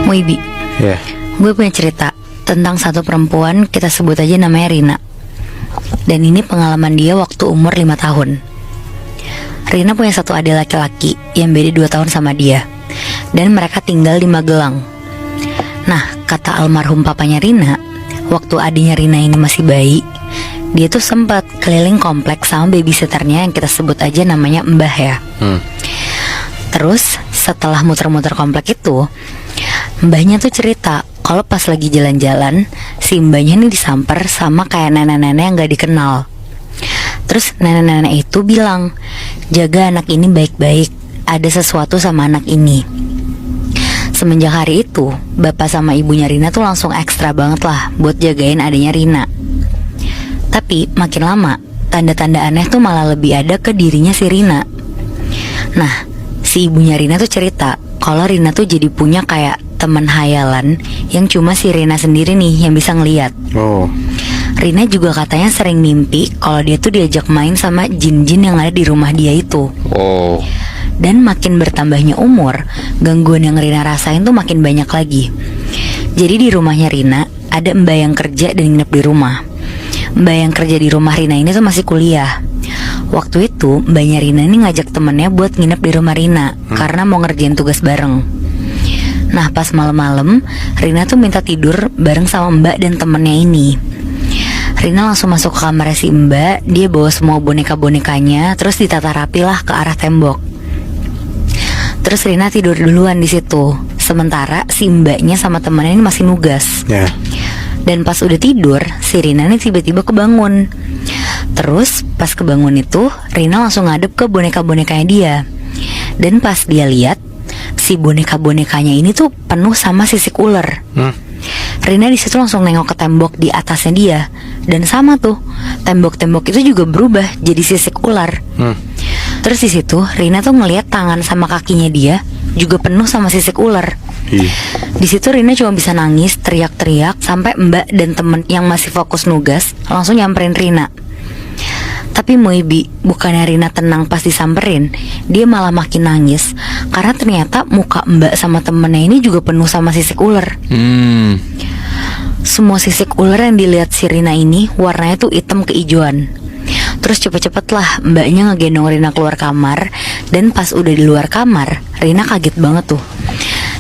Wibi, gue punya cerita tentang satu perempuan, kita sebut aja namanya Rina. Dan ini pengalaman dia waktu umur 5 tahun. Rina punya satu adik laki-laki yang beda 2 tahun sama dia, dan mereka tinggal di Magelang. Nah, kata almarhum papanya Rina, waktu adiknya Rina ini masih bayi, dia tuh sempat keliling kompleks sama babysitternya yang kita sebut aja namanya Mbah ya. Terus setelah muter-muter komplek itu, mbahnya tuh cerita kalau pas lagi jalan-jalan, si mbahnya nih disamper sama kayak nenek-nenek yang gak dikenal. Terus nenek-nenek itu bilang, jaga anak ini baik-baik, ada sesuatu sama anak ini. Semenjak hari itu, bapak sama ibunya Rina tuh langsung ekstra banget lah buat jagain adiknya Rina. Tapi makin lama, tanda-tanda aneh tuh malah lebih ada ke dirinya si Rina. Nah, si ibunya Rina tuh cerita kalau Rina tuh jadi punya kayak teman hayalan yang cuma si Rina sendiri nih yang bisa ngeliat. Rina juga katanya sering mimpi kalau dia tuh diajak main sama jin-jin yang ada di rumah dia itu. Dan makin bertambahnya umur, gangguan yang Rina rasain tuh makin banyak lagi. Jadi di rumahnya Rina ada mbak yang kerja dan nginep di rumah. Mbak yang kerja di rumah Rina ini tuh masih kuliah. Waktu itu mbaknya Rina ini ngajak temennya buat nginep di rumah Rina karena mau ngerjain tugas bareng. Nah, pas malam-malam Rina tuh minta tidur bareng sama mbak dan temennya ini. Rina langsung masuk ke kamarnya si mbak. Dia bawa semua boneka-bonekanya, terus ditata rapi lah ke arah tembok. Terus Rina tidur duluan di situ. Sementara si mbaknya sama temennya ini masih nugas. Dan pas udah tidur, si Rina nih tiba-tiba kebangun. Terus pas kebangun itu, Rina langsung ngadep ke boneka-bonekanya dia. Dan pas dia lihat, si boneka-bonekanya ini tuh penuh sama sisik ular. Rina di situ langsung nengok ke tembok di atasnya dia, dan sama tuh, tembok-tembok itu juga berubah jadi sisik ular. Terus di situ Rina tuh ngelihat tangan sama kakinya dia juga penuh sama sisik ular. Di situ Rina cuma bisa nangis, teriak-teriak, sampai mbak dan temen yang masih fokus nugas langsung nyamperin Rina. Tapi Moibi, bukannya Rina tenang pas disamperin, dia malah makin nangis karena ternyata muka mbak sama temennya ini juga penuh sama sisik ular. Semua sisik ular yang dilihat si Rina ini warnanya tuh hitam keijuan. Terus cepet-cepet lah mbaknya ngegendong Rina keluar kamar. Dan pas udah di luar kamar, Rina kaget banget tuh.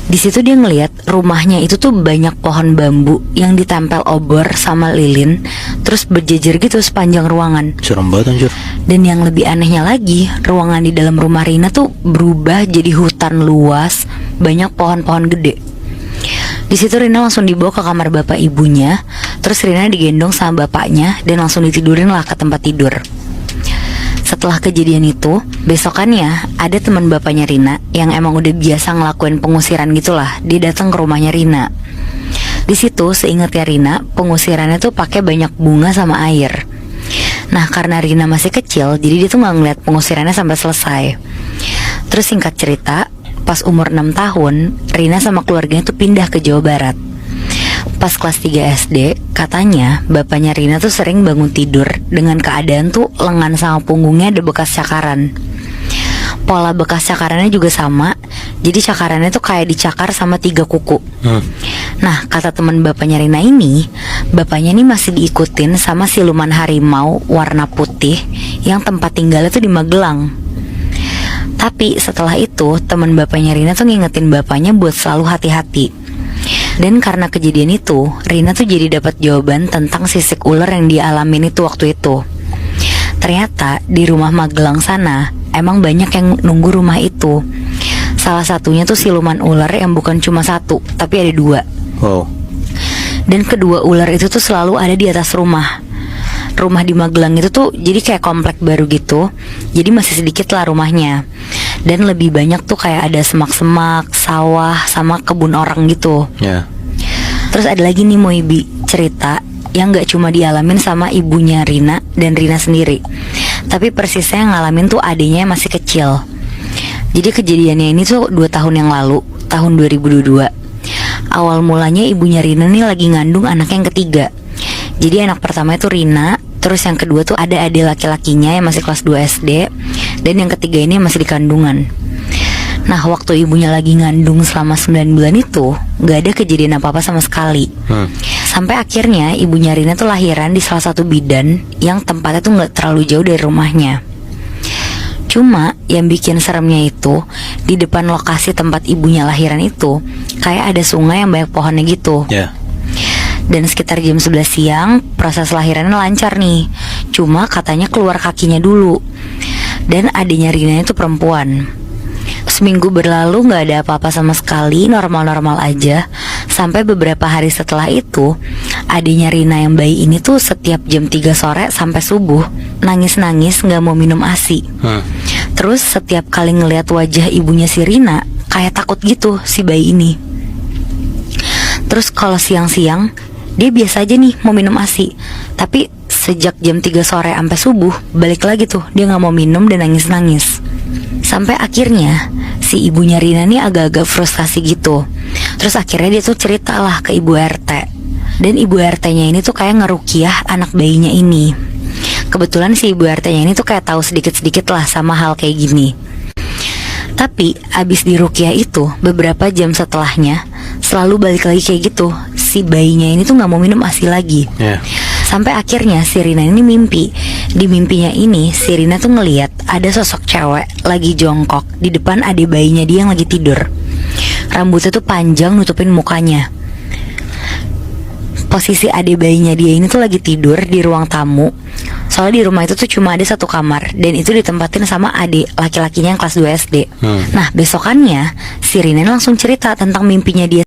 Di situ dia ngelihat rumahnya itu tuh banyak pohon bambu yang ditempel obor sama lilin, terus berjejer gitu sepanjang ruangan. Serem banget anjir. Dan yang lebih anehnya lagi, ruangan di dalam rumah Rina tuh berubah jadi hutan luas, banyak pohon-pohon gede. Di situ Rina langsung dibawa ke kamar bapak ibunya. Terus Rina digendong sama bapaknya dan langsung ditidurin lah ke tempat tidur. Setelah kejadian itu, besokannya ada teman bapaknya Rina yang emang udah biasa ngelakuin pengusiran gitulah. Dia datang ke rumahnya Rina. Di situ seingatnya Rina, pengusirannya tuh pakai banyak bunga sama air. Nah, karena Rina masih kecil, jadi dia tuh nggak ngeliat pengusirannya sampai selesai. Terus singkat cerita, pas umur 6 tahun, Rina sama keluarganya tuh pindah ke Jawa Barat. Pas kelas 3 SD, katanya bapaknya Rina tuh sering bangun tidur dengan keadaan tuh lengan sama punggungnya ada bekas cakaran. Pola bekas cakarannya juga sama, jadi cakarannya tuh kayak dicakar sama 3 kuku. Nah, kata teman bapaknya Rina ini, bapaknya ini masih diikutin sama siluman harimau warna putih yang tempat tinggalnya tuh di Magelang. Tapi setelah itu, teman bapaknya Rina tuh ngingetin bapaknya buat selalu hati-hati. Dan karena kejadian itu, Rina tuh jadi dapat jawaban tentang sisik ular yang dialamin itu waktu itu. Ternyata di rumah Magelang sana emang banyak yang nunggu rumah itu. Salah satunya tuh siluman ular yang bukan cuma 1, tapi ada 2. Dan kedua ular itu tuh selalu ada di atas rumah. Rumah di Magelang itu tuh jadi kayak komplek baru gitu. Jadi masih sedikit lah rumahnya. Dan lebih banyak tuh kayak ada semak-semak, sawah, sama kebun orang gitu. Terus ada lagi nih Moibi, cerita yang gak cuma dialamin sama ibunya Rina dan Rina sendiri, tapi persisnya yang ngalamin tuh adiknya yang masih kecil. Jadi kejadiannya ini tuh 2 tahun yang lalu, tahun 2022. Awal mulanya ibunya Rina nih lagi ngandung anak yang ketiga. Jadi anak pertama itu Rina, terus yang kedua tuh ada adik laki-lakinya yang masih kelas 2 SD, dan yang ketiga ini masih di kandungan. Nah, waktu ibunya lagi ngandung selama 9 bulan itu gak ada kejadian apa-apa sama sekali. Sampai akhirnya ibunya Rina tuh lahiran di salah satu bidan yang tempatnya tuh gak terlalu jauh dari rumahnya. Cuma yang bikin seremnya itu, di depan lokasi tempat ibunya lahiran itu kayak ada sungai yang banyak pohonnya gitu. Dan sekitar jam 11 siang proses lahirannya lancar nih. Cuma katanya keluar kakinya dulu. Dan adiknya Rina itu perempuan. Seminggu berlalu gak ada apa-apa sama sekali, normal-normal aja. Sampai beberapa hari setelah itu, adiknya Rina yang bayi ini tuh setiap jam 3 sore sampai subuh nangis-nangis gak mau minum ASI. Terus setiap kali ngelihat wajah ibunya si Rina kayak takut gitu si bayi ini. Terus kalau siang-siang dia biasa aja nih mau minum ASI. Tapi sejak jam 3 sore sampai subuh balik lagi tuh dia gak mau minum dan nangis-nangis. Sampai akhirnya si ibunya Rina nih agak-agak frustasi gitu. Terus akhirnya dia tuh cerita lah ke ibu RT. Dan ibu RT-nya ini tuh kayak ngerukiah anak bayinya ini. Kebetulan si ibu RT-nya ini tuh kayak tahu sedikit-sedikit lah sama hal kayak gini. Tapi abis dirukiah itu beberapa jam setelahnya selalu balik lagi kayak gitu. Si bayinya ini tuh gak mau minum ASI lagi. Sampai akhirnya si Rina ini mimpi. Di mimpinya ini si Rina tuh ngeliat ada sosok cewek lagi jongkok di depan adik bayinya dia yang lagi tidur. Rambutnya tuh panjang nutupin mukanya. Posisi adik bayinya dia ini tuh lagi tidur di ruang tamu. Soalnya di rumah itu tuh cuma ada satu kamar. Dan itu ditempatin sama adik laki-lakinya yang kelas 2 SD. Nah besokannya si Rina langsung cerita tentang mimpinya dia